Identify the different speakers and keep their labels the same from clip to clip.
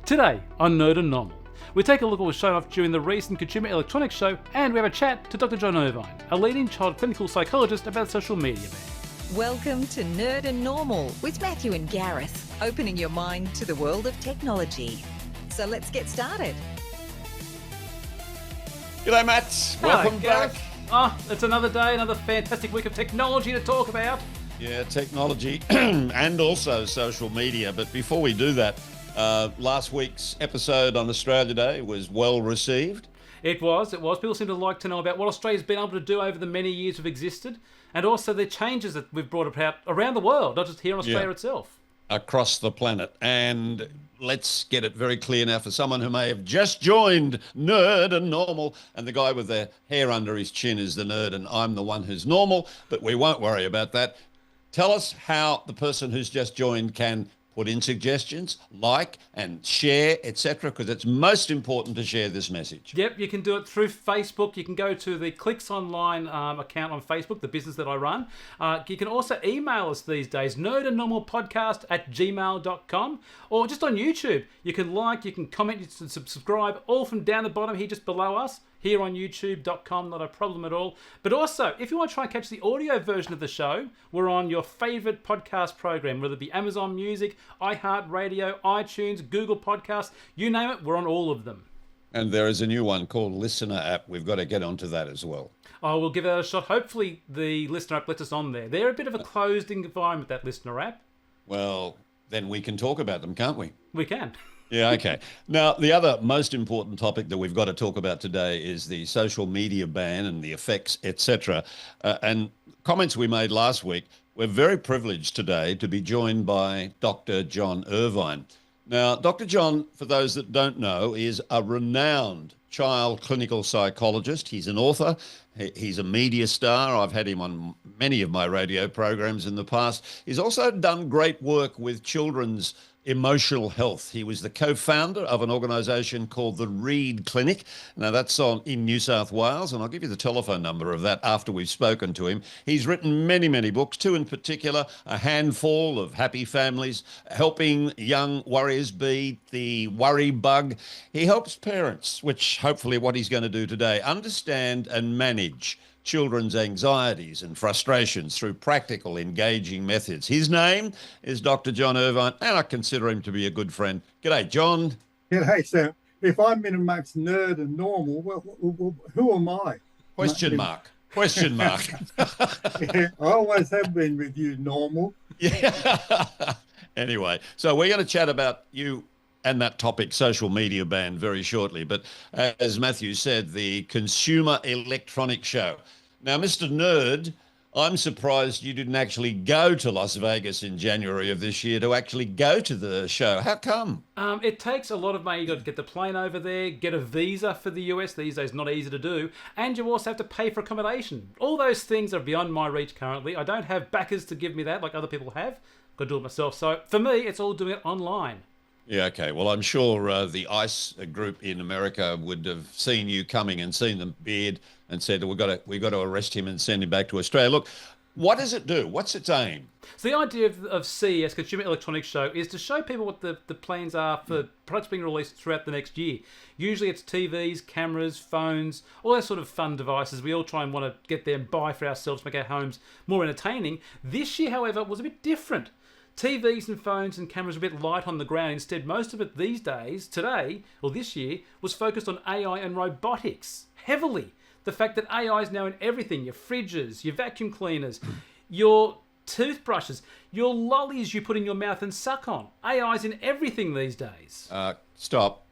Speaker 1: Today on Nerd and Normal, we take a look at what was shown off during the recent Consumer Electronics Show, and we have a chat to Dr. John Irvine, a leading child clinical psychologist, about social media ban.
Speaker 2: Welcome to Nerd and Normal with Matthew and Gareth, opening your mind to the world of technology. So let's get started.
Speaker 3: G'day, Matt. Welcome back.
Speaker 1: It's another day, another fantastic week of technology to talk about.
Speaker 3: Yeah, technology and also social media. But before we do that, last week's episode on Australia Day was well received.
Speaker 1: It was. People seem to like to know about what Australia's been able to do over the many years we've existed, and also the changes that we've brought about around the world, not just here in Australia itself.
Speaker 3: Across the planet. And let's get it very clear now for someone who may have just joined Nerd and Normal, and the guy with the hair under his chin is the nerd and I'm the one who's normal, but we won't worry about that. Tell us how the person who's just joined can put in suggestions, like and share, etc., because it's most important to share this message.
Speaker 1: Yep, you can do it through Facebook. You can go to the Clicks Online account on Facebook, the business that I run. You can also email us these days, nerdandnormalpodcast@gmail.com, or just on YouTube. You can like, you can comment, you can subscribe, all from down the bottom here just below us. Here on youtube.com, not a problem at all. But also, if you want to try and catch the audio version of the show, we're on your favourite podcast program, whether it be Amazon Music, iHeartRadio, iTunes, Google Podcasts, you name it, we're on all of them.
Speaker 3: And there is a new one called Listener App. We've got to get onto that as well.
Speaker 1: Oh, we'll give it a shot. Hopefully the Listener App lets us on there. They're a bit of a closed environment, that Listener App.
Speaker 3: Well, then we can talk about them, can't we?
Speaker 1: We can.
Speaker 3: Yeah, okay. Now, the other most important topic that we've got to talk about today is the social media ban and the effects, etc. And comments we made last week, we're very privileged today to be joined by Dr. John Irvine. Now, Dr. John, for those that don't know, is a renowned child clinical psychologist. He's an author. He's a media star. I've had him on many of my radio programs in the past. He's also done great work with children's emotional health. He was the co-founder of an organisation called the Reid Clinic. Now that's in New South Wales, and I'll give you the telephone number of that after we've spoken to him. He's written many, many books, two in particular, A Handful of Happy Families, Helping Young Warriors Beat the Worry Bug. He helps parents, which hopefully what he's going to do today, understand and manage children's anxieties and frustrations through practical, engaging methods. His name is Dr. John Irvine, and I consider him to be a good friend. G'day, John.
Speaker 4: G'day, so if I'm in amongst Nerd and Normal, well, who am I?
Speaker 3: Question mark.
Speaker 4: Yeah, I always have been with you, Normal.
Speaker 3: Yeah. Anyway, so we're going to chat about you and that topic, social media ban, very shortly. But as Matthew said, the Consumer Electronics Show. Now, Mr. Nerd, I'm surprised you didn't actually go to Las Vegas in January of this year to actually go to the show. How come?
Speaker 1: It takes a lot of money. You've got to get the plane over there, get a visa for the US. These days, not easy to do. And you also have to pay for accommodation. All those things are beyond my reach currently. I don't have backers to give me that like other people have. Got to do it myself. So for me, it's all doing it online.
Speaker 3: Yeah, okay. Well, I'm sure the ICE group in America would have seen you coming and seen the beard and said, we've got to arrest him and send him back to Australia. Look, what does it do? What's its aim?
Speaker 1: So the idea of CES, Consumer Electronics Show, is to show people what the plans are for products being released throughout the next year. Usually it's TVs, cameras, phones, all those sort of fun devices. We all try and want to get there and buy for ourselves, make our homes more entertaining. This year, however, was a bit different. TVs and phones and cameras are a bit light on the ground. Instead, most of it these days, today, or this year, was focused on AI and robotics, heavily. The fact that AI is now in everything, your fridges, your vacuum cleaners, your toothbrushes, your lollies you put in your mouth and suck on. AI's in everything these days.
Speaker 3: Stop.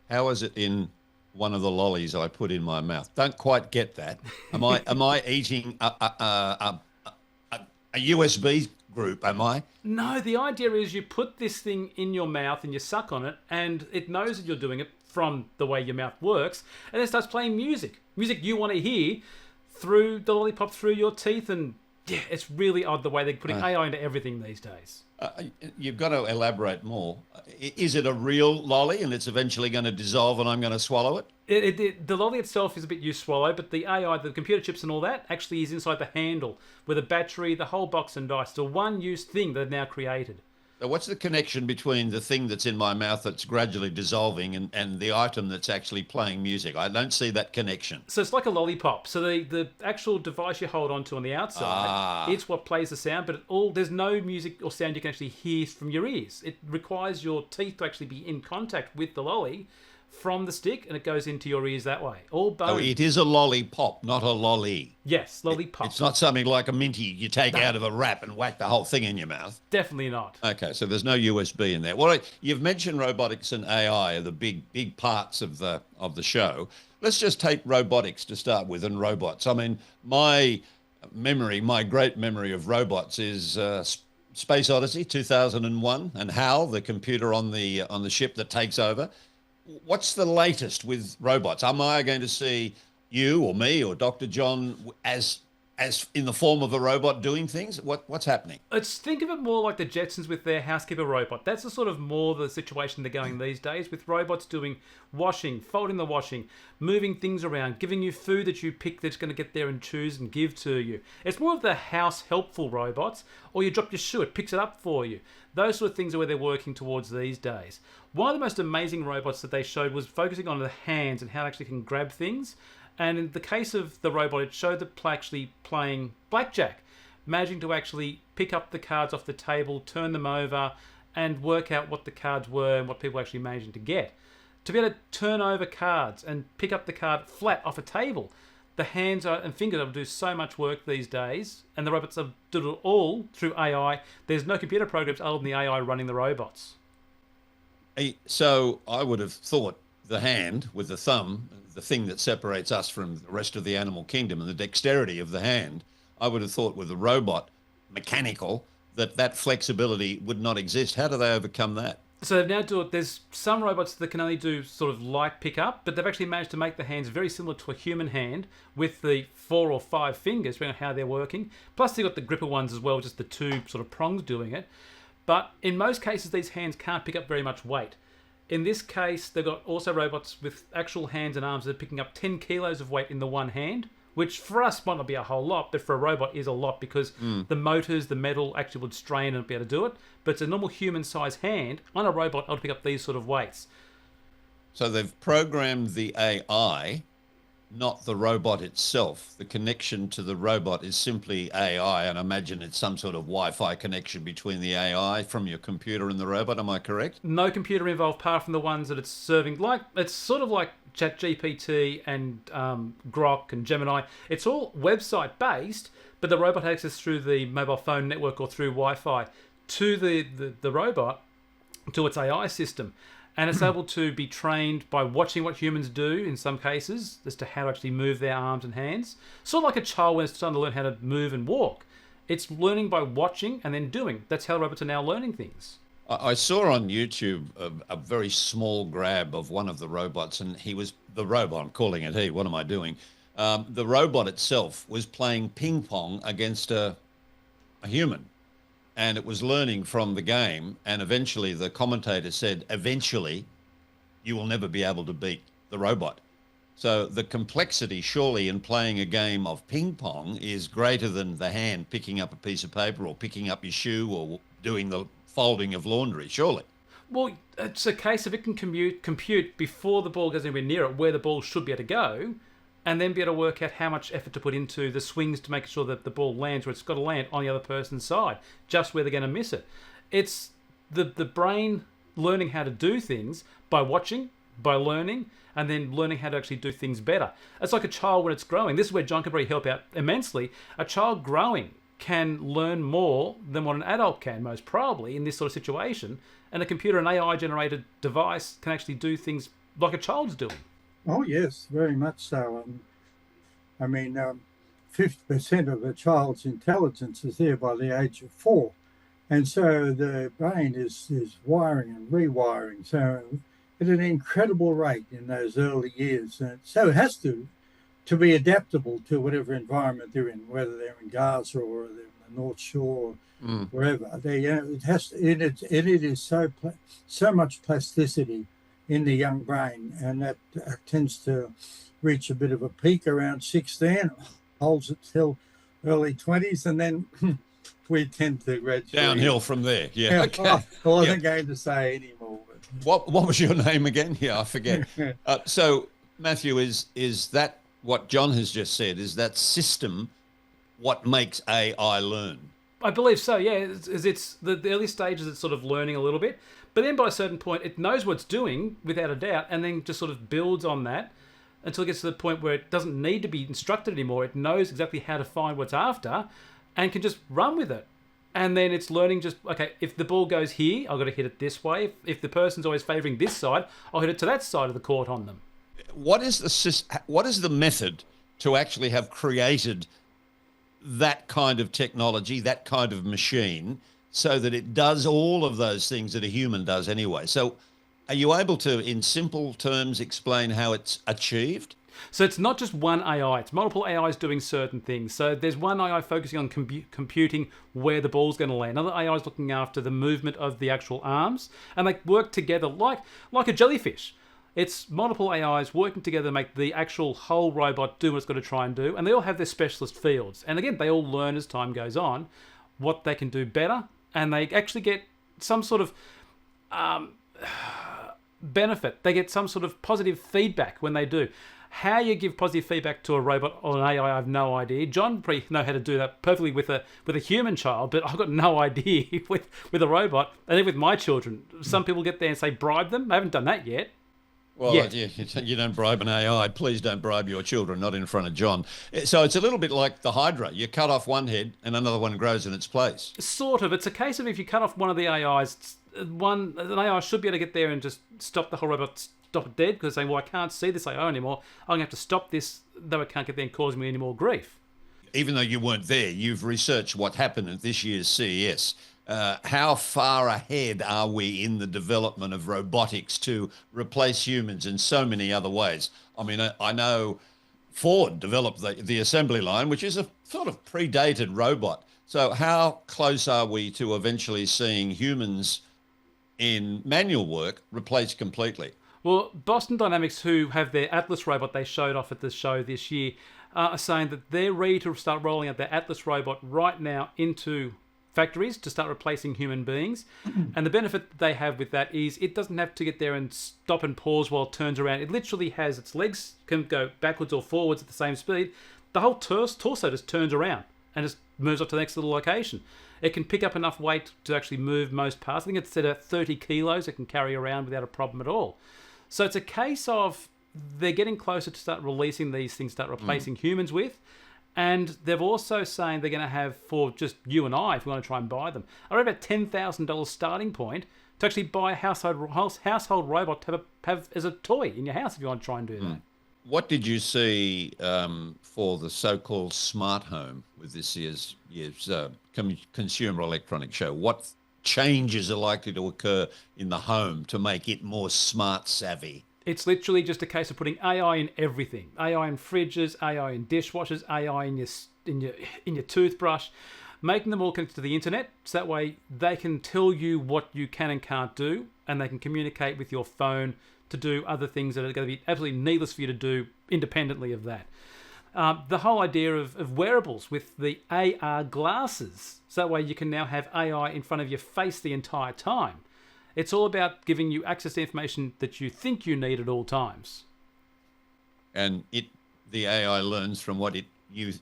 Speaker 3: How is it in one of the lollies I put in my mouth? Don't quite get that. Am I eating a USB group, am I?
Speaker 1: No, the idea is you put this thing in your mouth and you suck on it, and it knows that you're doing it from the way your mouth works, and it starts playing music you want to hear through the lollipop, through your teeth. And yeah, it's really odd the way they're putting AI into everything these days.
Speaker 3: You've got to elaborate more. Is it a real lolly and it's eventually going to dissolve and I'm going to swallow it?
Speaker 1: The lolly itself is a bit you swallow, but the AI, the computer chips and all that, actually is inside the handle with a battery, the whole box and dice. It's a one-use thing they've now created.
Speaker 3: So what's the connection between the thing that's in my mouth that's gradually dissolving and the item that's actually playing music? I don't see that connection.
Speaker 1: So it's like a lollipop. So the actual device you hold onto on the outside, it's what plays the sound, but there's no music or sound you can actually hear from your ears. It requires your teeth to actually be in contact with the lolly from the stick, and it goes into your ears that way. All bone.
Speaker 3: Oh, it is a lollipop, not a lolly.
Speaker 1: Yes, lollipop.
Speaker 3: It's not something like a minty you take out of a wrap and whack the whole thing in your mouth.
Speaker 1: Definitely not.
Speaker 3: Okay, so there's no USB in there. Well, you've mentioned robotics and AI are the big parts of the show. Let's just take robotics to start with and robots. I mean, my great memory of robots is Space Odyssey 2001 and HAL, the computer on the ship that takes over. What's the latest with robots? Am I going to see you or me or Dr. John as in the form of a robot doing things? What's happening?
Speaker 1: Think of it more like the Jetsons with their housekeeper robot. That's the sort of more the situation they're going these days, with robots doing washing, folding the washing, moving things around, giving you food that you pick that's going to get there and choose and give to you. It's more of the house helpful robots, or you drop your shoe, it picks it up for you. Those sort of things are where they're working towards these days. One of the most amazing robots that they showed was focusing on the hands and how it actually can grab things. And in the case of the robot, it showed the actually playing blackjack, managing to actually pick up the cards off the table, turn them over, and work out what the cards were and what people were actually managing to get. To be able to turn over cards and pick up the card flat off a table, the hands and fingers will do so much work these days, and the robots have done it all through AI. There's no computer programs other than the AI running the robots.
Speaker 3: So I would have thought the hand with the thumb, the thing that separates us from the rest of the animal kingdom, and the dexterity of the hand, I would have thought with a robot, mechanical, that flexibility would not exist. How do they overcome that?
Speaker 1: So they've now do it. There's some robots that can only do sort of light pickup, but they've actually managed to make the hands very similar to a human hand with the 4 or 5 fingers, depending on how they're working. Plus they've got the gripper ones as well, just the 2 sort of prongs doing it. But in most cases, these hands can't pick up very much weight. In this case, they've got also robots with actual hands and arms that are picking up 10 kilos of weight in the one hand, which for us might not be a whole lot, but for a robot is a lot because the motors, the metal actually would strain and be able to do it. But it's a normal human-sized hand on a robot able to pick up these sort of weights.
Speaker 3: So they've programmed the AI, not the robot itself. The connection to the robot is simply AI, and I imagine it's some sort of Wi-Fi connection between the AI from your computer and the robot. Am I correct?
Speaker 1: No computer involved apart from the ones that it's serving. It's sort of like ChatGPT and Grok and Gemini. It's all website based, but the robot access through the mobile phone network or through Wi-Fi to the robot, to its AI system. And it's able to be trained by watching what humans do in some cases as to how to actually move their arms and hands. Sort of like a child when it's starting to learn how to move and walk. It's learning by watching and then doing. That's how robots are now learning things.
Speaker 3: I saw on YouTube a very small grab of one of the robots, and he was the robot. I'm calling it he. What am I doing? The robot itself was playing ping pong against a human, and it was learning from the game. And eventually, the commentator said, "Eventually, you will never be able to beat the robot." So the complexity, surely, in playing a game of ping pong is greater than the hand picking up a piece of paper or picking up your shoe or doing the folding of laundry, surely.
Speaker 1: Well, it's a case of it can compute before the ball goes anywhere near it where the ball should be able to go, and then be able to work out how much effort to put into the swings to make sure that the ball lands where it's got to land on the other person's side, just where they're going to miss it. It's the brain learning how to do things by watching, by learning, and then learning how to actually do things better. It's like a child when it's growing. This is where John can probably help out immensely. A child growing can learn more than what an adult can, most probably, in this sort of situation. And a computer, an AI-generated device, can actually do things like a child's doing.
Speaker 4: Oh, yes, very much so. 50% of a child's intelligence is there by the age of 4. And so the brain is wiring and rewiring so at an incredible rate in those early years. And so it has to be adaptable to whatever environment they're in, whether they're in Gaza or they're in the North Shore, wherever. It is so much plasticity in the young brain, and that tends to reach a bit of a peak around 16, holds it till early 20s, and then we tend to gradually
Speaker 3: downhill from there. Yeah. Okay.
Speaker 4: I wasn't going to say any more.
Speaker 3: What was your name again? Yeah, I forget. So, Matthew, is that what John has just said? Is that system what makes AI learn?
Speaker 1: I believe so, yeah. It's the early stages, it's sort of learning a little bit. But then by a certain point, it knows what it's doing, without a doubt, and then just sort of builds on that until it gets to the point where it doesn't need to be instructed anymore. It knows exactly how to find what's after and can just run with it. And then it's learning just, okay, if the ball goes here, I've got to hit it this way. If the person's always favouring this side, I'll hit it to that side of the court on them.
Speaker 3: What is the method to actually have created that kind of technology, that kind of machine, so that it does all of those things that a human does anyway? So are you able to, in simple terms, explain how it's achieved?
Speaker 1: So it's not just one AI, it's multiple AIs doing certain things. So there's one AI focusing on computing where the ball's going to land. Another AI is looking after the movement of the actual arms. And they work together like a jellyfish. It's multiple AIs working together to make the actual whole robot do what it's got to try and do. And they all have their specialist fields. And again, they all learn as time goes on what they can do better. And they actually get some sort of benefit. They get some sort of positive feedback when they do. How you give positive feedback to a robot or an AI, I have no idea. John probably know how to do that perfectly with a human child, but I've got no idea with a robot. And even with my children, some people get there and say, bribe them. I haven't done that yet.
Speaker 3: Well, you don't bribe an AI. Please don't bribe your children, not in front of John. So it's a little bit like the Hydra. You cut off one head and another one grows in its place. Sort
Speaker 1: of. It's a case of if you cut off one of the AIs, an AI should be able to get there and just stop the whole robot, stop it dead, because saying, well, I can't see this AI anymore. I'm going to have to stop this, though it can't get there and cause me any more grief.
Speaker 3: Even though you weren't there, you've researched what happened at this year's CES. How far ahead are we in the development of robotics to replace humans in so many other ways? I mean, I know Ford developed the assembly line, which is a sort of predated robot. So how close are we to eventually seeing humans in manual work replaced completely?
Speaker 1: Well, Boston Dynamics, who have their Atlas robot they showed off at the show this year, are saying that they're ready to start rolling out their Atlas robot right now into factories to start replacing human beings. And the benefit that they have with that is it doesn't have to get there and stop and pause while it turns around. It literally has its legs can go backwards or forwards at the same speed. The whole torso just turns around and just moves up to the next little location. It can pick up enough weight to actually move most parts. I think it's at 30 kilos it can carry around without a problem at all. So it's a case of they're getting closer to start releasing these things, start replacing humans with. And they're also saying they're going to have, for just you and I, if we want to try and buy them, around about $10,000 starting point to actually buy a household robot to have as a toy in your house if you want to try and do that.
Speaker 3: What did you see for the so-called smart home with this year's Consumer Electronics Show? What changes are likely to occur in the home to make it more smart savvy?
Speaker 1: It's literally just a case of putting AI in everything. AI in fridges, AI in dishwashers, AI in your toothbrush, making them all connected to the internet, so that way they can tell you what you can and can't do, and they can communicate with your phone to do other things that are going to be absolutely needless for you to do independently of that. The whole idea of wearables with the AR glasses, so that way you can now have AI in front of your face the entire time. It's all about giving you access to information that you think you need at all times.
Speaker 3: And the AI learns from the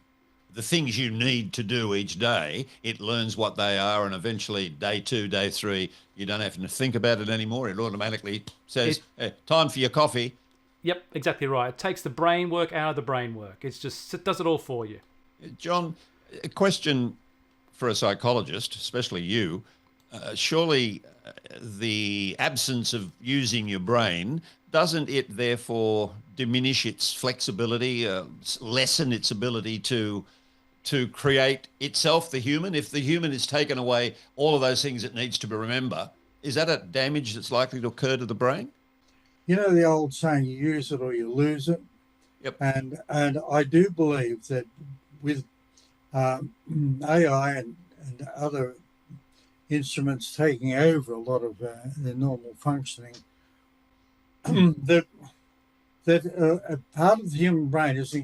Speaker 3: things you need to do each day. It learns what they are, and eventually day 2, day 3, you don't have to think about it anymore. It automatically says, hey, time for your coffee.
Speaker 1: Yep, exactly right. It takes the brain work out of the brain work. It does it all for you.
Speaker 3: John, a question for a psychologist, especially you. Surely the absence of using your brain, doesn't it therefore diminish its flexibility, lessen its ability to create itself, the human? If the human is taken away all of those things it needs to remember, is that a damage that's likely to occur to the brain?
Speaker 4: You know the old saying, you use it or you lose it?
Speaker 3: Yep.
Speaker 4: And I do believe that with AI and other instruments taking over a lot of their normal functioning, that a part of the human brain is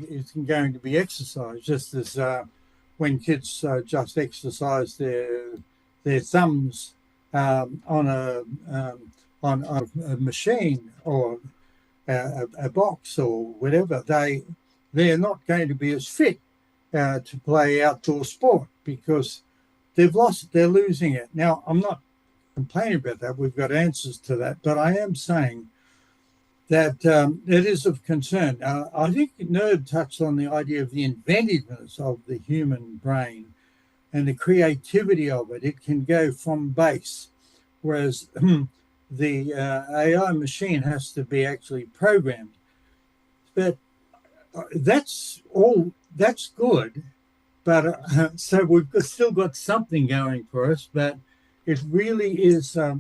Speaker 4: going to be exercised, just as when kids just exercise their thumbs on a machine or a box or whatever, they're not going to be as fit to play outdoor sport because they're losing it. Now, I'm not complaining about that. We've got answers to that, but I am saying that it is of concern. I think Nerd touched on the idea of the inventiveness of the human brain and the creativity of it. It can go from base, whereas the AI machine has to be actually programmed. But that's good. But so we've still got something going for us, but it really is a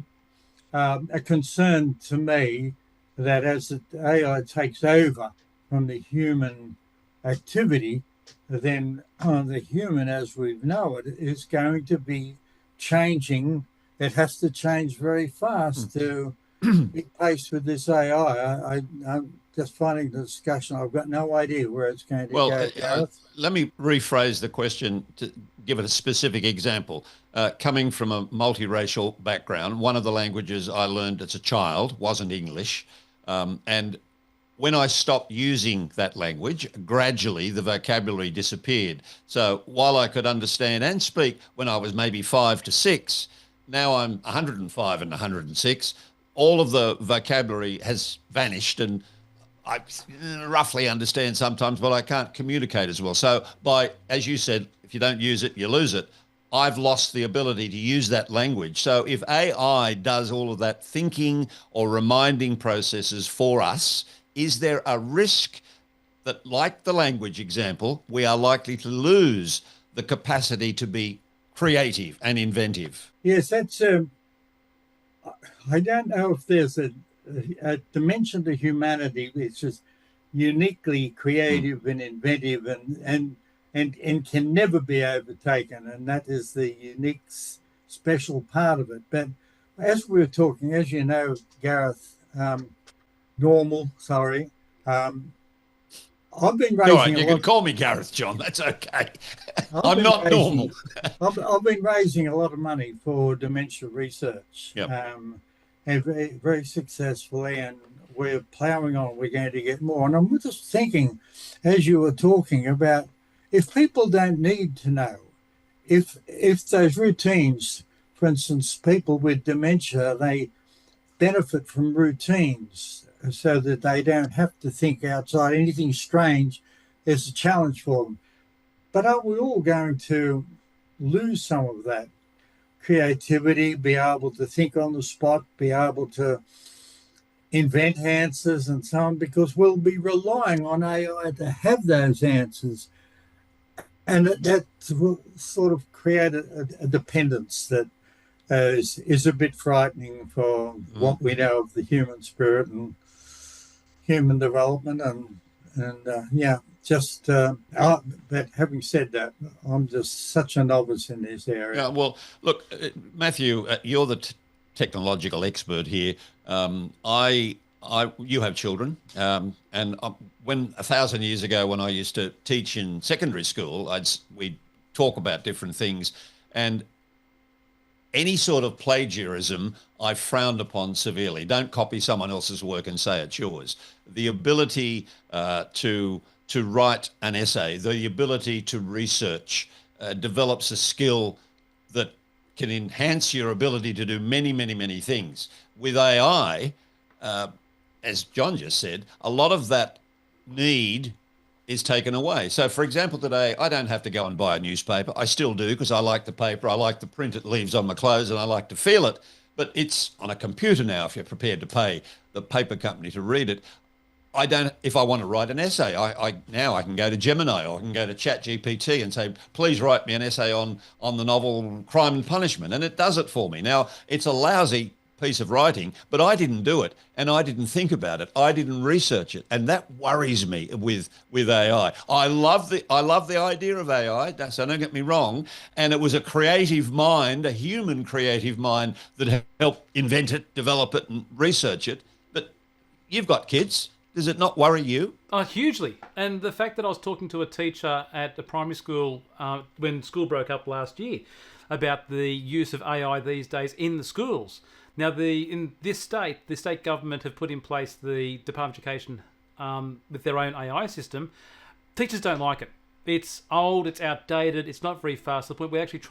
Speaker 4: concern to me that as the AI takes over from the human activity, then the human as we know it is going to be changing. It has to change very fast to be faced with this AI. I'm just finding the discussion. I've got no idea where it's going to go.
Speaker 3: Let me rephrase the question to give it a specific example. Coming from a multiracial background, one of the languages I learned as a child wasn't English. And when I stopped using that language, gradually the vocabulary disappeared. So while I could understand and speak when I was maybe 5 to 6, now I'm 105 and 106. All of the vocabulary has vanished, and I roughly understand sometimes, but I can't communicate as well. So as you said, if you don't use it, you lose it. I've lost the ability to use that language. So if AI does all of that thinking or reminding processes for us, is there a risk that, like the language example, we are likely to lose the capacity to be creative and inventive?
Speaker 4: Yes, that's. I don't know if there's a dimension to humanity which is uniquely creative and inventive and can never be overtaken, and that is the unique, special part of it. But as we were talking, as you know, Gareth, I've been raising.
Speaker 3: All right, you can call me Gareth, John. That's okay. I'm not normal.
Speaker 4: I've been raising a lot of money for dementia research, and very, very successfully, and we're ploughing on. We're going to get more. And I'm just thinking, as you were talking about, if people don't need to know, if those routines, for instance, people with dementia, they benefit from routines so that they don't have to think outside anything strange is a challenge for them. But are we all going to lose some of that creativity, be able to think on the spot, be able to invent answers and so on, because we'll be relying on AI to have those answers. And that will sort of create a dependence that is a bit frightening for what we know of the human spirit and human development. But having said that, I'm just such a novice in this area.
Speaker 3: Yeah, well, look, Matthew, you're the technological expert here. You have children, and when 1,000 years ago, when I used to teach in secondary school, we'd talk about different things, and any sort of plagiarism I frowned upon severely. Don't copy someone else's work and say it's yours. The ability to write an essay, the ability to research, develops a skill that can enhance your ability to do many, many, many things. With AI, as John just said, a lot of that need is taken away. So, for example, today, I don't have to go and buy a newspaper. I still do because I like the paper. I like the print it leaves on my clothes and I like to feel it. But it's on a computer now if you're prepared to pay the paper company to read it. If I want to write an essay, now I can go to Gemini or I can go to ChatGPT and say, please write me an essay on the novel Crime and Punishment. And it does it for me. Now, it's a lousy piece of writing, but I didn't do it and I didn't think about it. I didn't research it. And that worries me with AI. I love the idea of AI, so don't get me wrong. And it was a creative mind, a human creative mind that helped invent it, develop it and research it. But you've got kids. Does it not worry you?
Speaker 1: Oh, hugely. And the fact that I was talking to a teacher at the primary school when school broke up last year about the use of AI these days in the schools. Now, in this state, the state government have put in place the Department of Education with their own AI system. Teachers don't like it. It's old, it's outdated, it's not very fast. To the point we're actually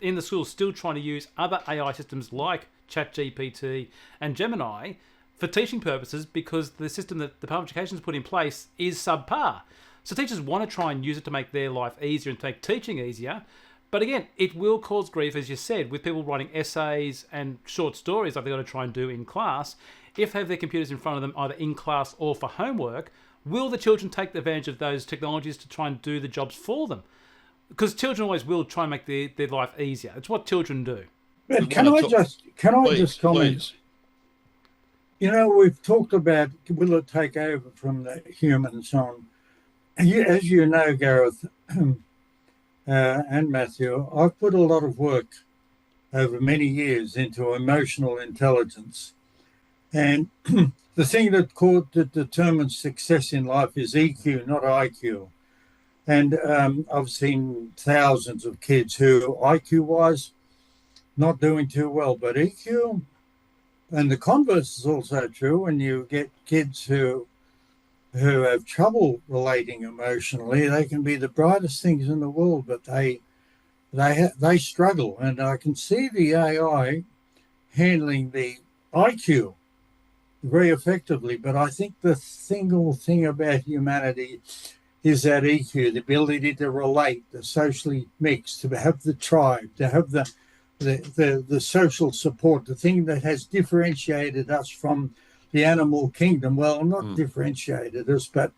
Speaker 1: in the schools, still trying to use other AI systems like ChatGPT and Gemini for teaching purposes, because the system that the Department of Education has put in place is subpar. So teachers want to try and use it to make their life easier and to make teaching easier. But again, it will cause grief, as you said, with people writing essays and short stories like they've got to try and do in class. If they have their computers in front of them, either in class or for homework, will the children take advantage of those technologies to try and do the jobs for them? Because children always will try and make their life easier. It's what children do.
Speaker 4: But can I just comment?
Speaker 3: Please.
Speaker 4: You know, we've talked about will it take over from the human and so on. As you know, Gareth and Matthew, I've put a lot of work over many years into emotional intelligence. And the thing that determines success in life is EQ, not IQ. And I've seen thousands of kids who IQ-wise not doing too well, but EQ, and the converse is also true. When you get kids who have trouble relating emotionally, they can be the brightest things in the world, but they struggle. And I can see the AI handling the IQ very effectively, but I think the single thing about humanity is that EQ, the ability to relate, the socially mix, to have the tribe, to have the social support, the thing that has differentiated us from the animal kingdom. Well, not differentiated us, but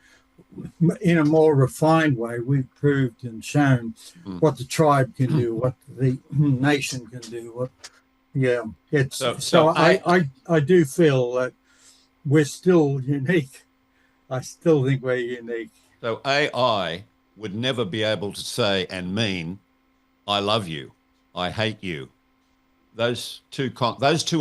Speaker 4: in a more refined way, we've proved and shown what the tribe can do, what the nation can do. I do feel that we're still unique. I still think we're unique.
Speaker 3: So AI would never be able to say and mean, I love you, I hate you. Those two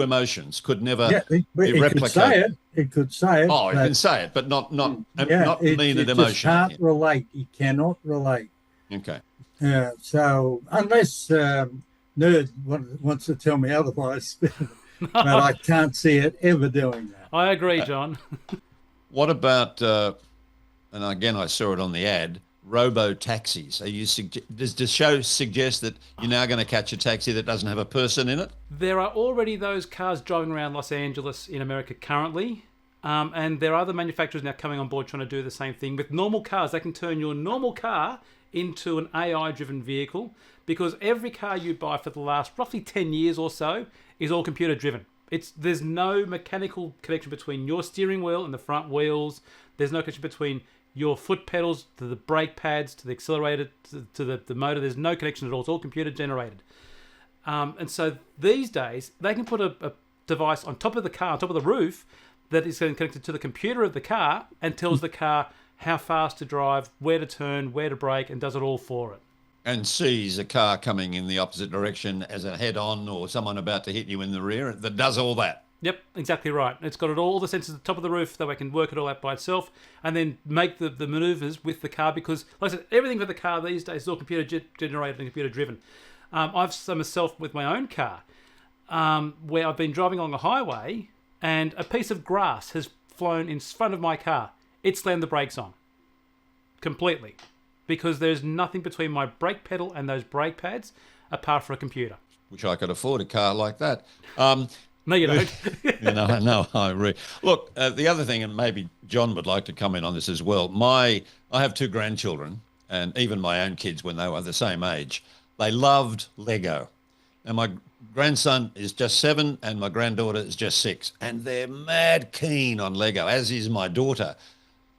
Speaker 3: emotions could never be replicated.
Speaker 4: It could say it.
Speaker 3: Oh, it can say it, but not mean an emotion.
Speaker 4: It can't relate. It cannot relate.
Speaker 3: Okay.
Speaker 4: So unless Nerd wants to tell me otherwise, but I can't see it ever doing that.
Speaker 1: I agree, John.
Speaker 3: What about, and again, I saw it on the ad, robo-taxis. Does the show suggest that you're now going to catch a taxi that doesn't have a person in it?
Speaker 1: There are already those cars driving around Los Angeles in America currently. And there are other manufacturers now coming on board trying to do the same thing. With normal cars, they can turn your normal car into an AI-driven vehicle, because every car you buy for the last roughly 10 years or so is all computer-driven. There's no mechanical connection between your steering wheel and the front wheels. There's no connection between your foot pedals to the brake pads, to the accelerator, to the motor. There's no connection at all. It's all computer generated. And so these days, they can put a device on top of the car, on top of the roof, that is connected to the computer of the car and tells the car how fast to drive, where to turn, where to brake, and does it all for it.
Speaker 3: And sees a car coming in the opposite direction as a head-on or someone about to hit you in the rear that does all that.
Speaker 1: Yep, exactly right. It's got all the sensors at the top of the roof that way can work it all out by itself and then make the maneuvers with the car, because, like I said, everything for the car these days is all computer generated and computer driven. I've seen myself with my own car where I've been driving along a highway and a piece of grass has flown in front of my car. It slammed the brakes on completely, because there's nothing between my brake pedal and those brake pads apart from a computer.
Speaker 3: Wish I could afford a car like that.
Speaker 1: No, you don't.
Speaker 3: No, I agree. Look, the other thing, and maybe John would like to comment on this as well. I have two grandchildren, and even my own kids, when they were the same age, they loved Lego. And my grandson is just 7 and my granddaughter is just 6. And they're mad keen on Lego, as is my daughter.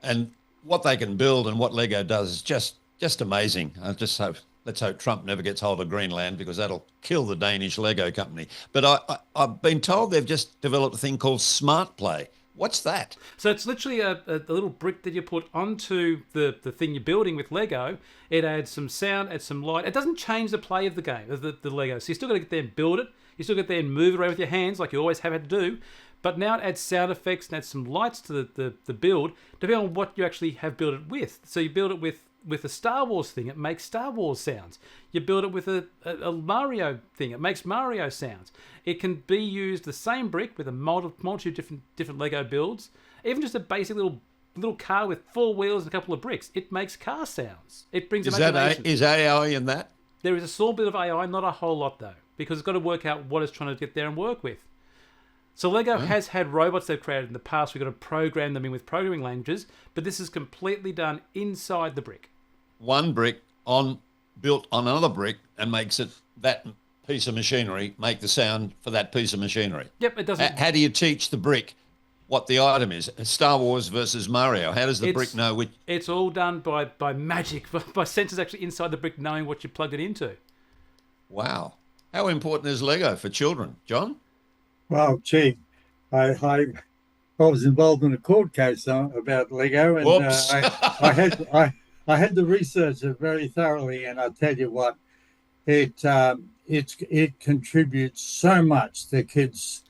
Speaker 3: And what they can build and what Lego does is just amazing. Let's hope Trump never gets hold of Greenland, because that'll kill the Danish Lego company. But I've been told they've just developed a thing called Smart Play. What's that?
Speaker 1: So it's literally a little brick that you put onto the thing you're building with Lego. It adds some sound, adds some light. It doesn't change the play of the game, of the Lego. So you still got to get there and build it. You still get there and move it around with your hands like you always have had to do. But now it adds sound effects and adds some lights to the build, depending on what you actually have built it with. So you build it with a Star Wars thing, it makes Star Wars sounds. You build it with a Mario thing, it makes Mario sounds. It can be used, the same brick, with a multitude of different Lego builds. Even just a basic little car with 4 wheels and a couple of bricks, it makes car sounds. It brings imagination.
Speaker 3: Is AI in that?
Speaker 1: There is a small bit of AI, not a whole lot though, because it's got to work out what it's trying to get there and work with. So Lego has had robots they've created in the past. We've got to program them in with programming languages, but this is completely done inside the brick.
Speaker 3: One brick built on another brick and makes it, that piece of machinery, make the sound for that piece of machinery.
Speaker 1: Yep, it doesn't.
Speaker 3: How do you teach the brick what the item is? Star Wars versus Mario. How does the brick know which? It's
Speaker 1: all done by magic, by sensors actually inside the brick knowing what you plugged it into.
Speaker 3: Wow. How important is Lego for children, John?
Speaker 4: Well, gee, I was involved in a court case about Lego, and I had to research it very thoroughly, and I tell you what, it contributes so much to kids'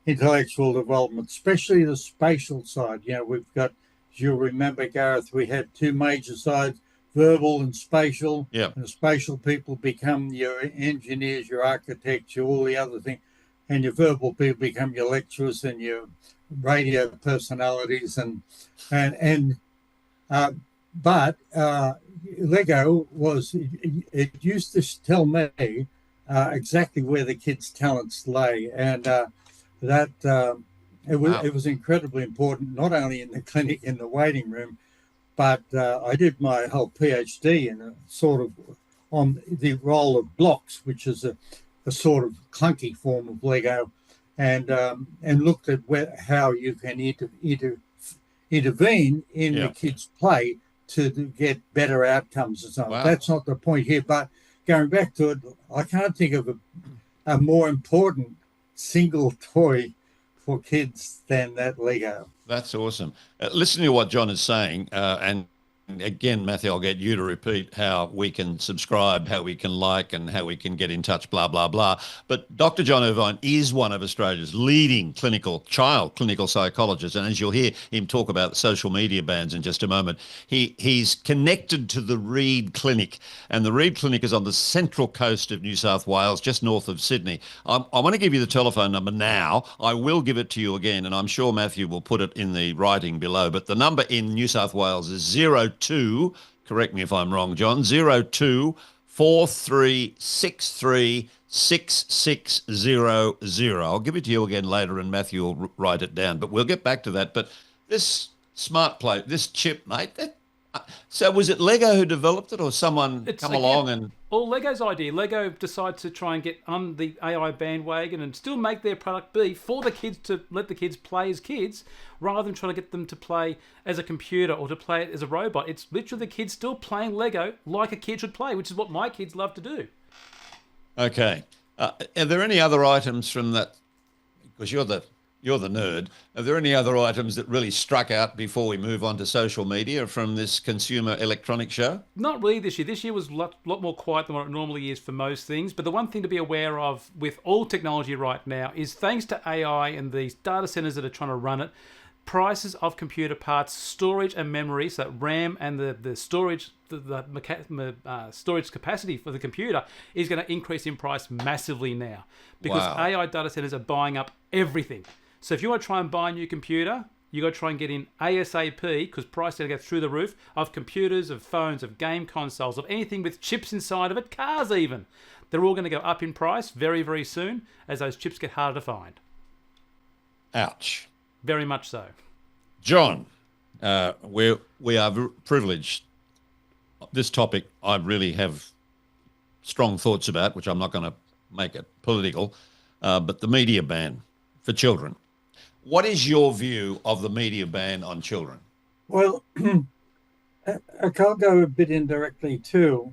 Speaker 4: intellectual development, especially the spatial side. You know, we've got, as you'll remember, Gareth, we had 2 major sides, verbal and spatial.
Speaker 3: Yeah.
Speaker 4: And the spatial people become your engineers, your architects, all the other things. And your verbal people become your lecturers and your radio personalities, but Lego it used to tell me exactly where the kids' talents lay, and it was incredibly important, not only in the clinic, in the waiting room, but I did my whole PhD in a sort of on the role of blocks, which is a sort of clunky form of Lego, and looked at how you can intervene in the kids' play to get better outcomes and so on. Wow. That's not the point here, but going back to it, I can't think of a more important single toy for kids than that Lego.
Speaker 3: That's awesome. Listen to what John is saying, and again, Matthew, I'll get you to repeat how we can subscribe, how we can like, and how we can get in touch, blah, blah, blah. But Dr. John Irvine is one of Australia's leading clinical psychologists. And as you'll hear him talk about social media bans in just a moment, he's connected to the Reid Clinic. And the Reid Clinic is on the central coast of New South Wales, just north of Sydney. I want to give you the telephone number now. I will give it to you again, and I'm sure Matthew will put it in the writing below. But the number in New South Wales is 02, correct me if I'm wrong, John, 02 4363 6600. I'll give it to you again later and Matthew will write it down, but we'll get back to that. But this smart plate, this chip, mate, so was it Lego who developed it or someone along and...
Speaker 1: All Lego's idea. Lego decided to try and get on the AI bandwagon and still make their product be for the kids, to let the kids play as kids, rather than trying to get them to play as a computer or to play it as a robot. It's literally the kids still playing Lego like a kid should play, which is what my kids love to do.
Speaker 3: Okay. Are there any other items from that? Because you're the nerd. Are there any other items that really struck out before we move on to social media from this consumer electronics show?
Speaker 1: Not really this year. This year was a lot more quiet than what it normally is for most things. But the one thing to be aware of with all technology right now is, thanks to AI and these data centers that are trying to run it, prices of computer parts, storage and memory, so that RAM and the storage, storage capacity for the computer is going to increase in price massively now, because AI data centers are buying up everything. So if you want to try and buy a new computer, you got to try and get in ASAP, because prices are going to go through the roof, of computers, of phones, of game consoles, of anything with chips inside of it, cars even. They're all going to go up in price very, very soon as those chips get harder to find.
Speaker 3: Ouch.
Speaker 1: Very much so.
Speaker 3: John, we are privileged. This topic I really have strong thoughts about, which I'm not going to make it political, but the media ban for children. What is your view of the media ban on children?
Speaker 4: Well, I can't go a bit indirectly too,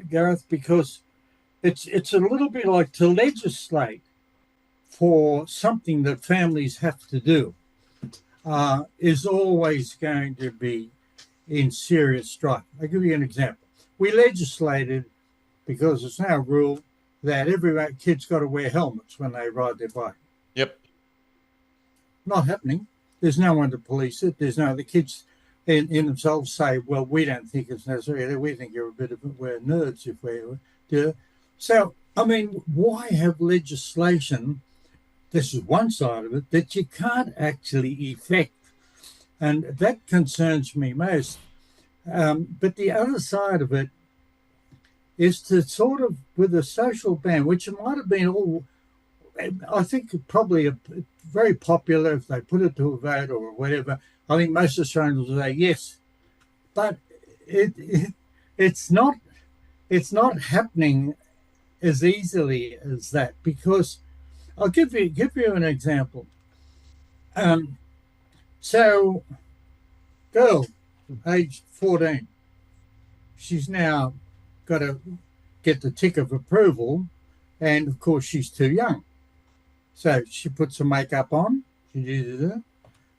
Speaker 4: Gareth, because it's a little bit like to legislate for something that families have to do is always going to be in serious strife. I'll give you an example. We legislated, because it's now a rule, that every kid's got to wear helmets when they ride their bike.
Speaker 3: Yep.
Speaker 4: Not happening. There's no one to police it. There's no, the kids in themselves say, well, we don't think it's necessary. We think we're nerds if we do it. So, I mean, why have legislation, this is one side of it, that you can't actually effect? And that concerns me most. But the other side of it is to sort of, with a social ban, which it might have been all, I think probably very popular if they put it to a vote or whatever. I think most Australians will say yes. But it's not happening as easily as that, because I'll give you an example. So, girl, age 14, she's now got to get the tick of approval, and of course she's too young. So she puts some makeup on. She does that.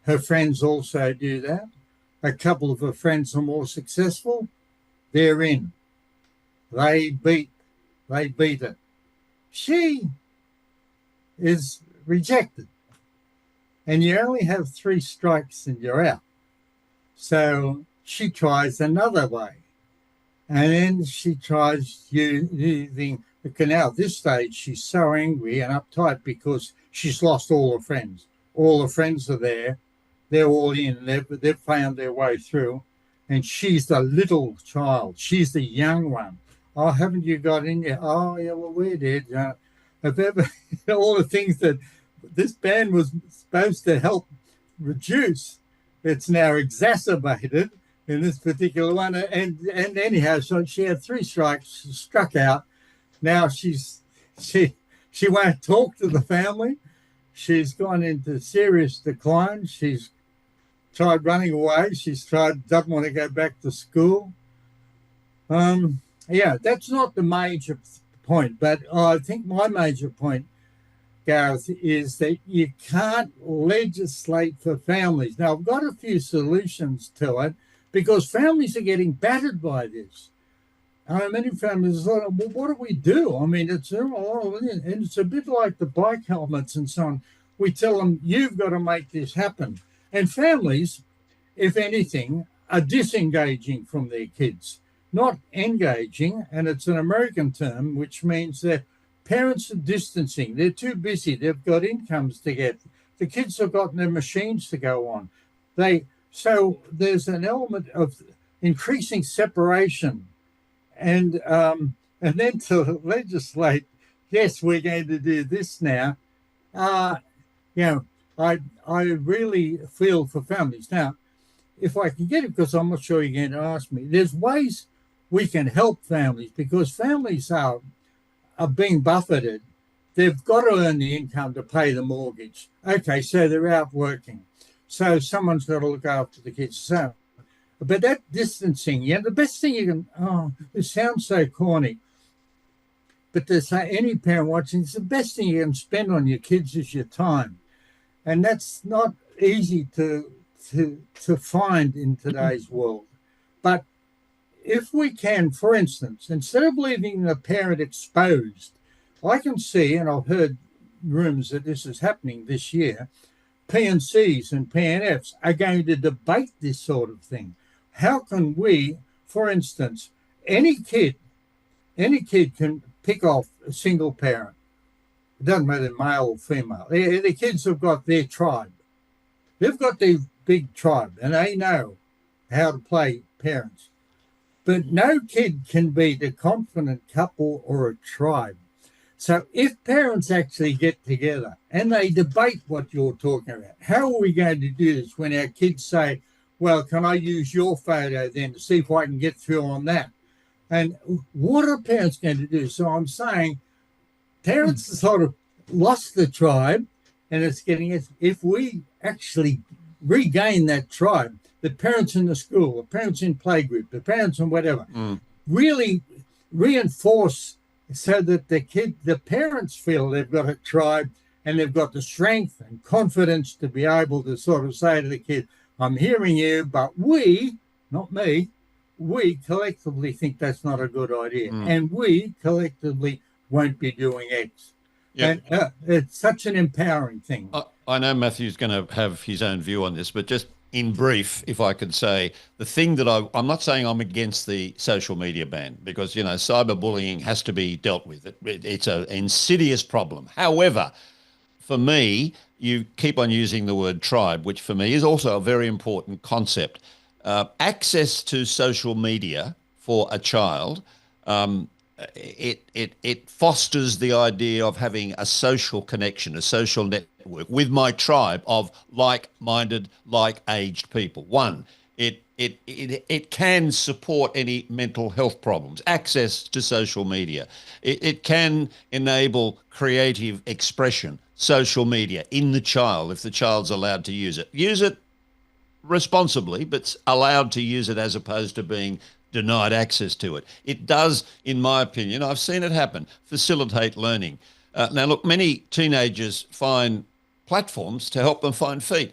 Speaker 4: Her friends also do that. A couple of her friends are more successful. They're in. They beat it. She is rejected. And you only have 3 strikes and you're out. So she tries another way. And then she tries using the canal. At this stage, she's so angry and uptight because she's lost all her friends. All her friends are there. They're all in. They've found their way through. And she's the little child. She's the young one. Oh, haven't you got in there? Oh, yeah, well, we did. Have ever all the things that this ban was supposed to help reduce, it's now exacerbated in this particular one. And anyhow, so she had 3 strikes, struck out. Now she won't talk to the family. She's gone into serious decline. She's tried running away. Doesn't want to go back to school. Yeah, that's not the major point, but I think my major point, Gareth, is that you can't legislate for families. Now, I've got a few solutions to it because families are getting battered by this. Many families are like, well, what do we do? I mean, it's a bit like the bike helmets and so on. We tell them, you've got to make this happen. And families, if anything, are disengaging from their kids, not engaging. And it's an American term, which means that parents are distancing. They're too busy. They've got incomes to get. The kids have got their machines to go on. So there's an element of increasing separation. And then to legislate, yes, we're going to do this now. I really feel for families. Now, if I can get it, because I'm not sure you're going to ask me, there's ways we can help families because families are being buffeted. They've got to earn the income to pay the mortgage. Okay, so they're out working. So someone's got to look after the kids. So, but that distancing, the best thing you can, it sounds so corny, but to say any parent watching, it's the best thing you can spend on your kids is your time. And that's not easy to find in today's world. But if we can, for instance, instead of leaving the parent exposed, I can see, and I've heard rumours that this is happening this year, P&Cs and PNFs are going to debate this sort of thing. How can we, for instance, any kid can pick off a single parent. It doesn't matter male or female. The kids have got their tribe. They've got their big tribe, and they know how to play parents. But no kid can be the confident couple or a tribe. So if parents actually get together and they debate what you're talking about, how are we going to do this when our kids say, well, can I use your photo then to see if I can get through on that? And what are parents going to do? So I'm saying parents sort of lost the tribe, and it's getting, if we actually regain that tribe, the parents in the school, the parents in playgroup, the parents in whatever, really reinforce so that the parents feel they've got a tribe and they've got the strength and confidence to be able to sort of say to the kid, I'm hearing you, but we, not me, we collectively think that's not a good idea. And we collectively won't be doing X. Yep. And it's such an empowering thing.
Speaker 3: I know Matthew's going to have his own view on this, but just in brief, if I could say, the thing that I'm not saying I'm against the social media ban because, cyberbullying has to be dealt with. It's an insidious problem. However, for me, you keep on using the word tribe, which for me is also a very important concept. Access to social media for a child, it fosters the idea of having a social connection, a social network with my tribe of like-minded, like-aged people. One, it can support any mental health problems. Access to social media, it can enable creative expression. Social media in the child, if the child's allowed to use it. Use it responsibly, but allowed to use it as opposed to being denied access to it. It does, in my opinion, I've seen it happen, facilitate learning. Now, look, many teenagers find platforms to help them find feet.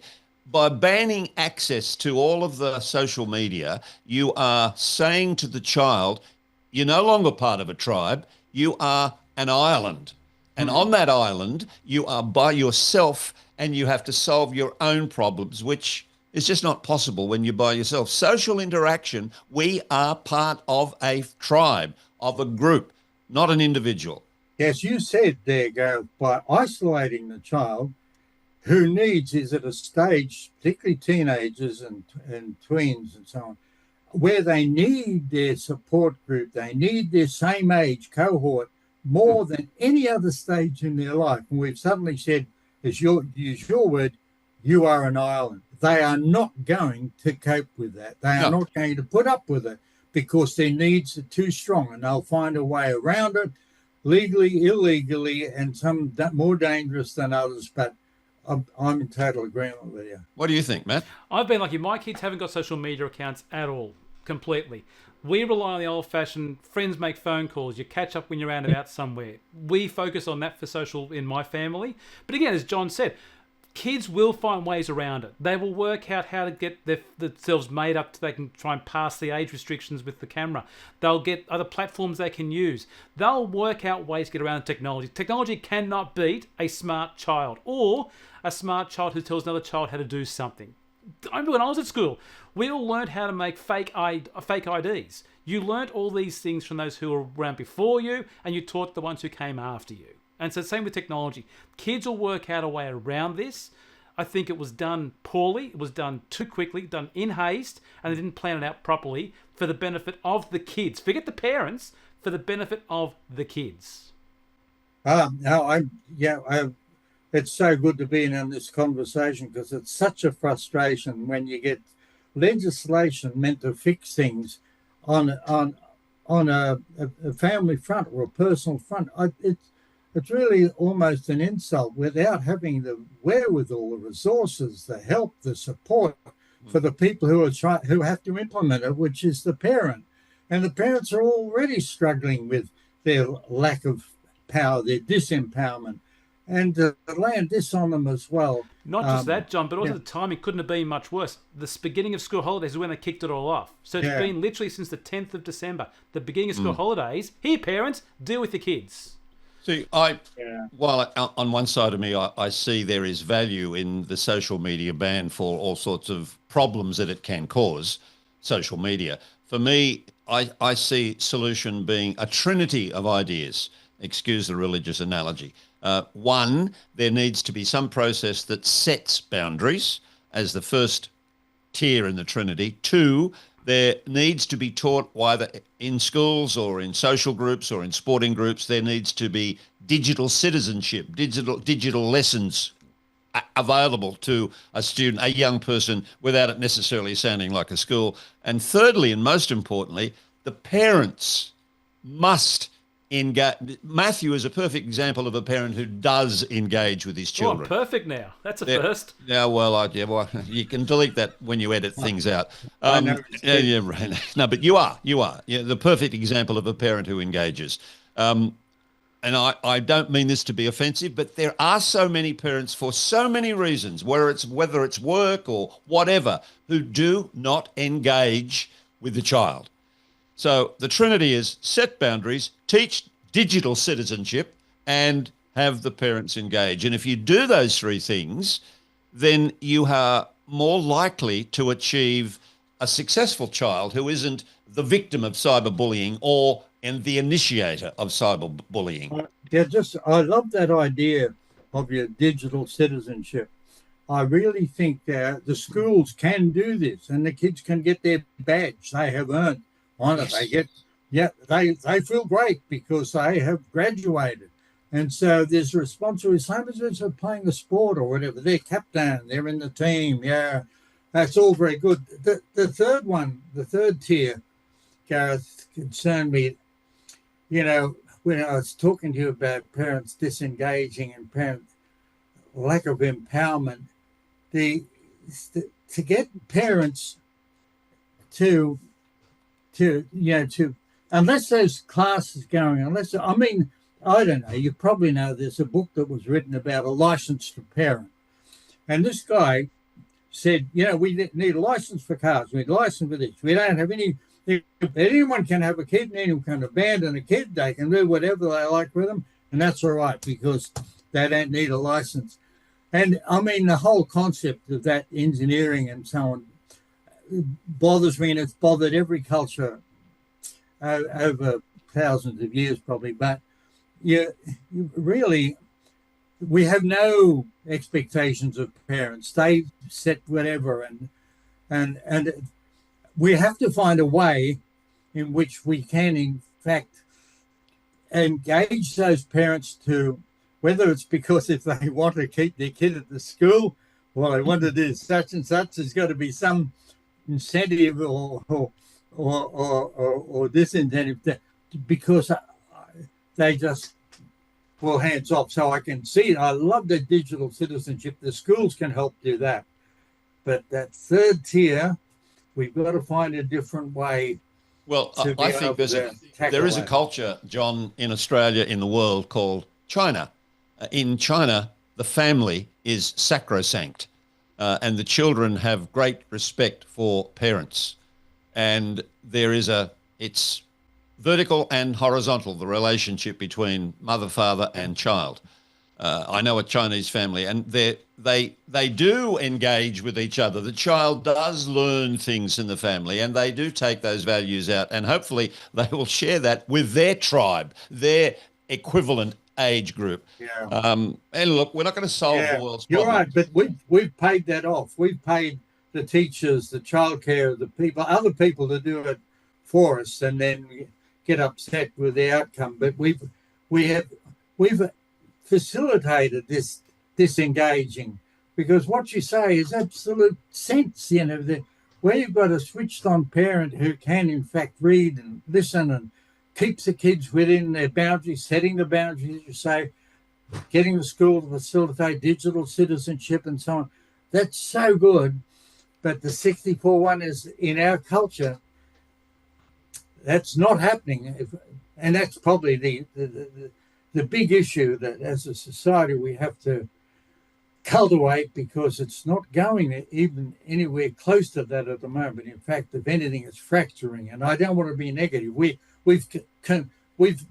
Speaker 3: By banning access to all of the social media, you are saying to the child, you're no longer part of a tribe, you are an island. And on that island, you are by yourself and you have to solve your own problems, which is just not possible when you're by yourself. Social interaction, we are part of a tribe, of a group, not an individual.
Speaker 4: Yes, you said there, Gareth, by isolating the child who needs is at a stage, particularly teenagers and tweens and so on, where they need their support group, they need their same age cohort more than any other stage in their life. And we've suddenly said, use your word, you are an island. They are not going to cope with that. They are not going to put up with it because their needs are too strong, and they'll find a way around it, legally, illegally, and some more dangerous than others. But I'm in total agreement with you.
Speaker 3: What do you think, Matt?
Speaker 1: I've been lucky. My kids haven't got social media accounts at all, completely. We rely on the old-fashioned friends make phone calls. You catch up when you're out and about somewhere. We focus on that for social in my family. But again, as John said, kids will find ways around it. They will work out how to get themselves made up so they can try and pass the age restrictions with the camera. They'll get other platforms they can use. They'll work out ways to get around technology. Technology cannot beat a smart child or a smart child who tells another child how to do something. I remember when I was at school, we all learned how to make fake IDs. You learned all these things from those who were around before you, and you taught the ones who came after you. And so same with technology. Kids will work out a way around this. I think it was done poorly. It was done too quickly, done in haste, and they didn't plan it out properly for the benefit of the kids. Forget the parents, for the benefit of the kids.
Speaker 4: It's so good to be in this conversation because it's such a frustration when you get legislation meant to fix things on a family front or a personal front. It's really almost an insult without having the wherewithal, the resources, the help, the support for the people who have to implement it, which is the parent. And the parents are already struggling with their lack of power, their disempowerment. And to land this on them as well.
Speaker 1: Not just that, John, but also the timing couldn't have been much worse. The beginning of school holidays is when they kicked it all off. So it's been literally since the 10th of December, the beginning of school holidays. Here, parents, deal with the kids.
Speaker 3: See, while on one side of me, I see there is value in the social media ban for all sorts of problems that it can cause, social media. For me, I see solution being a trinity of ideas. Excuse the religious analogy. One, there needs to be some process that sets boundaries as the first tier in the Trinity. Two, there needs to be taught, either in schools or in social groups or in sporting groups, there needs to be digital citizenship, digital lessons available to a student, a young person, without it necessarily sounding like a school. And thirdly, and most importantly, the parents must engage. Matthew is a perfect example of a parent who does engage with his children.
Speaker 1: Oh, perfect now. That's a first.
Speaker 3: Yeah, well, you can delete that when you edit things out. Right. No, but you are. You're the perfect example of a parent who engages. And I don't mean this to be offensive, but there are so many parents for so many reasons, whether it's work or whatever, who do not engage with the child. So the Trinity is set boundaries, teach digital citizenship, and have the parents engage. And if you do those three things, then you are more likely to achieve a successful child who isn't the victim of cyberbullying or and the initiator of cyberbullying.
Speaker 4: I love that idea of your digital citizenship. I really think the schools can do this, and the kids can get their badge they have earned on it. They feel great because they have graduated. And so there's a responsibility, same as it's playing a sport or whatever. They're captain, they're in the team. Yeah, that's all very good. The third tier, Gareth, concerned me. You know, when I was talking to you about parents disengaging and parent lack of empowerment, to get parents to unless there's classes going, I don't know, you probably know there's a book that was written about a license to parent. And this guy said, we need a license for cars, we need a license for this. We don't have any, if anyone can have a kid, anyone can abandon a kid, they can do whatever they like with them, and that's all right because they don't need a license. And the whole concept of that engineering and so on bothers me, and it's bothered every culture over thousands of years probably. But you really, we have no expectations of parents. They set whatever, and we have to find a way in which we can, in fact, engage those parents to, whether it's because if they want to keep their kid at the school or they want to do such and such, there's got to be some incentive or disincentive because they just, hands off. So I can see it. I love the digital citizenship. The schools can help do that. But that third tier, we've got to find a different way.
Speaker 3: Well, I think there is a culture, John, in Australia, in the world called China. In China, the family is sacrosanct, and the children have great respect for parents. And it's vertical and horizontal, the relationship between mother, father, and child. I know a Chinese family, and they do engage with each other. The child does learn things in the family, and they do take those values out, and hopefully they will share that with their tribe, their equivalent age group.
Speaker 4: Yeah.
Speaker 3: And look, we're not going to solve the world's problems.
Speaker 4: You're right, but we've paid that off. We've paid the teachers, the childcare, the people, other people to do it for us, and then we get upset with the outcome. But we've facilitated this disengaging, because what you say is absolute sense. Where you've got a switched on parent who can in fact read and listen and keeps the kids within their boundaries, setting the boundaries, you say, getting the school to facilitate digital citizenship and so on. That's so good. But the 64 one is, in our culture, that's not happening. And that's probably the big issue that as a society we have to cultivate, because it's not going even anywhere close to that at the moment. In fact, if anything, it's fracturing. And I don't want to be negative. We've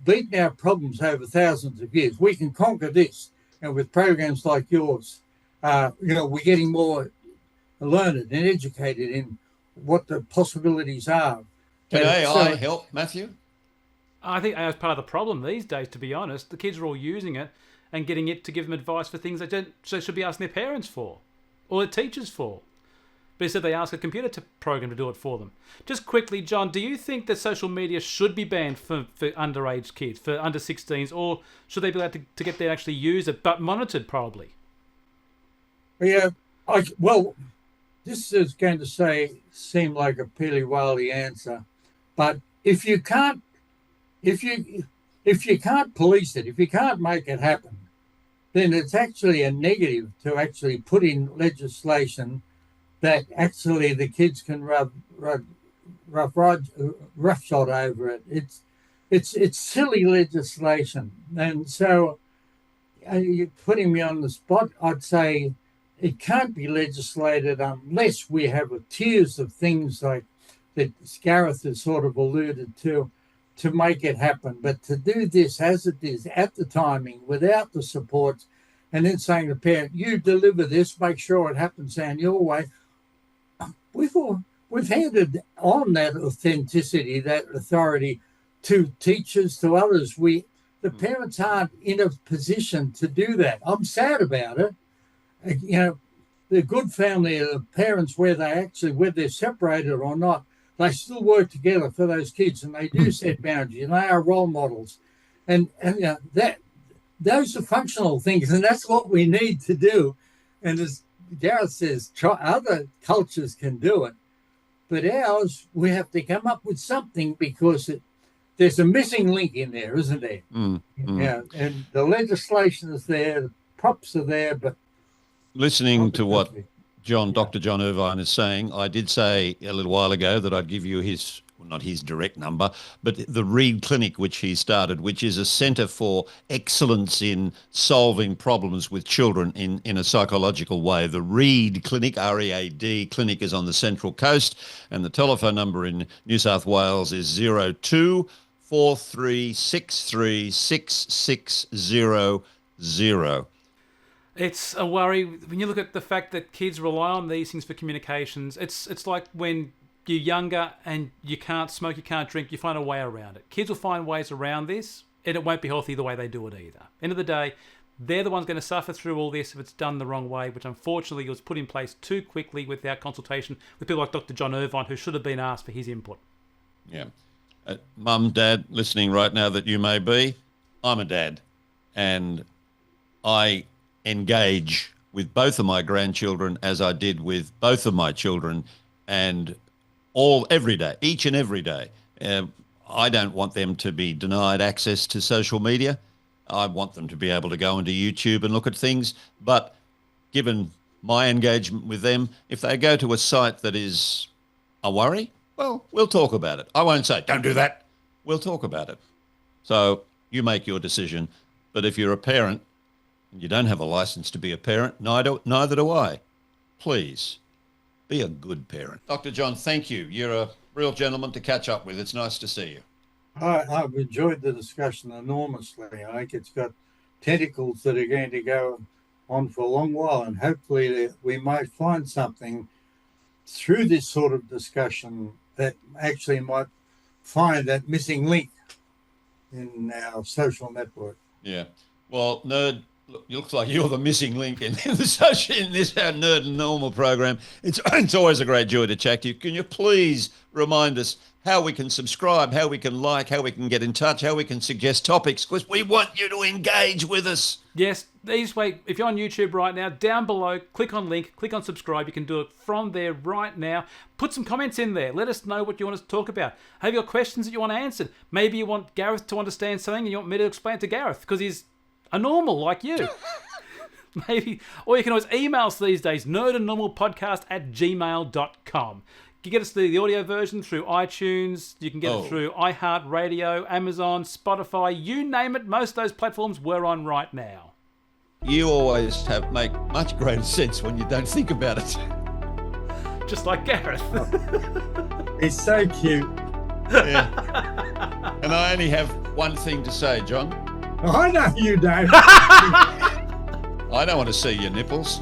Speaker 4: beaten our problems over thousands of years. We can conquer this, and with programs like yours, we're getting more learned and educated in what the possibilities are.
Speaker 3: Can AI help, Matthew?
Speaker 1: I think that's part of the problem these days, to be honest. The kids are all using it and getting it to give them advice for things they should be asking their parents for or their teachers for. But instead they ask a computer program to do it for them. Just quickly, John, do you think that social media should be banned for underage kids, for under 16s, or should they be allowed to get there and actually use it, but monitored probably?
Speaker 4: Yeah, this is going to seem like a peely wily answer, but if you can't police it, if you can't make it happen, then it's actually a negative to actually put in legislation that actually the kids can roughshod over it. It's silly legislation, and so you're putting me on the spot. I'd say it can't be legislated unless we have tiers of things like that Gareth has sort of alluded to, to make it happen. But to do this as it is at the timing, without the supports, and then saying to the parent, you deliver this, make sure it happens down your way. We've handed on that authenticity, that authority to teachers, to others. The parents aren't in a position to do that. I'm sad about it. You know, the good family are the parents whether they're separated or not, they still work together for those kids, and they do set boundaries, and they are role models. And you know, those are functional things, and that's what we need to do. And as Gareth says, other cultures can do it, but ours, we have to come up with something, because there's a missing link in there, isn't there? Yeah, and the legislation is there, the props are there, but
Speaker 3: listening to what Dr. John Irvine is saying, I did say a little while ago that I'd give you not his direct number, but the Reed Clinic, which he started, which is a centre for excellence in solving problems with children in a psychological way. The Reed Clinic, READ Clinic, is on the Central Coast, and the telephone number in New South Wales is 02 4363 6600.
Speaker 1: It's a worry when you look at the fact that kids rely on these things for communications. It's like when you're younger and you can't smoke, you can't drink, you find a way around it. Kids will find ways around this, and it won't be healthy the way they do it either. End of the day, they're the ones going to suffer through all this if it's done the wrong way, which unfortunately was put in place too quickly without consultation with people like Dr. John Irvine, who should have been asked for his input.
Speaker 3: Yeah. Mum, Dad, listening right now that you may be, I'm a dad, and I engage with both of my grandchildren as I did with both of my children, and every day, each and every day. I don't want them to be denied access to social media. I want them to be able to go into YouTube and look at things. But given my engagement with them, if they go to a site that is a worry, well, we'll talk about it. I won't say, don't do that. We'll talk about it. So you make your decision. But if you're a parent, and you don't have a license to be a parent, neither do I. Please, be a good parent. Dr. John, thank you. You're a real gentleman to catch up with. It's nice to see you.
Speaker 4: I've enjoyed the discussion enormously. I think it's got tentacles that are going to go on for a long while, and hopefully we might find something through this sort of discussion that actually might find that missing link in our social network.
Speaker 3: Yeah. Well, Nerd, look, it looks like you're the missing link in this our Nerd and Normal program. It's always a great joy to chat to you. Can you please remind us how we can subscribe, how we can like, how we can get in touch, how we can suggest topics, because we want you to engage with us.
Speaker 1: Yes, these way. If you're on YouTube right now, down below, click on link, click on subscribe. You can do it from there right now. Put some comments in there. Let us know what you want us to talk about. Have your questions that you want answered. Maybe you want Gareth to understand something and you want me to explain it to Gareth because he's a normal like you. Maybe. Or you can always email us these days, nerdandnormalpodcast@gmail.com. You can get us the audio version through iTunes. You can get it through iHeartRadio, Amazon, Spotify, you name it. Most of those platforms we're on right now.
Speaker 3: You always make much greater sense when you don't think about it.
Speaker 1: Just like Gareth.
Speaker 4: He's so cute.
Speaker 3: Yeah. And I only have one thing to say, John.
Speaker 4: I know you don't.
Speaker 3: I don't want to see your nipples.